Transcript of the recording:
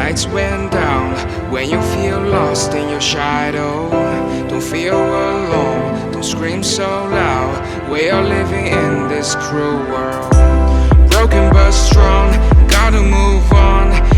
lights went down. When you feel lost in your shadow, don't feel alone, don't scream so loud. We are living in this cruel world, broken but strong, gotta move on.